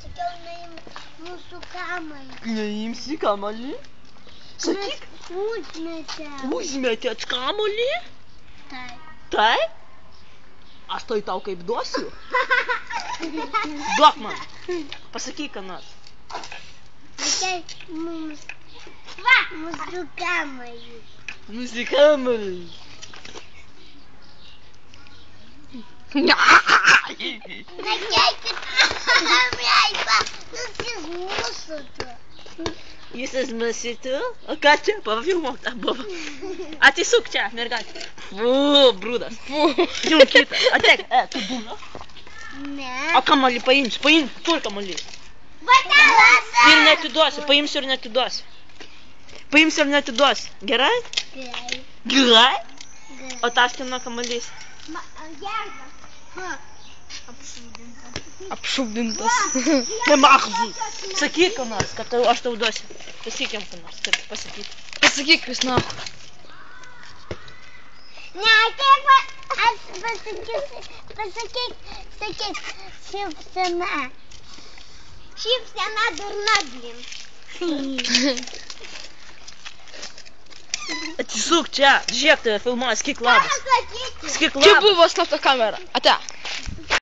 Sakiau, neimk mūsų kamalį. Neimsi kamalį? Sakyk. Užmetėm. Užmetėt kamalį? Taip. Taip? Aš tai tau kaip duosiu? Duok man. Pasakyk, ką nors. Sakai, mūsų kamalį. Mūsų kamalį. Jis mūsų tu? O ką čia? Pavilmok tą bobą. Atsisuk čia, mergaitė. Fu, brūdas. Jum kitą. Atek, tu būna? Ne. O kamalį paimsi, kur kamalį? Ir neatiduosiu, paimsiu ir neatiduosiu. Paimsiu ir neatiduosiu. Gerai? Gerai. Gerai? O tas kieno kamalys? Apšūdintas. Nemachzus. Sakyk, ką nors, kad aš tau duosiu. Pasakyk jam, ką nors, kad pasakyk. Pasakyk, vis nuo. Ne, kaip aš pasakyk, šypsena. Šypsena durna, blin. Atsisuk čia, žiūrėk tave filmuoja, skik labas. Skik labas. Čia buvo slapta kamera. Ate.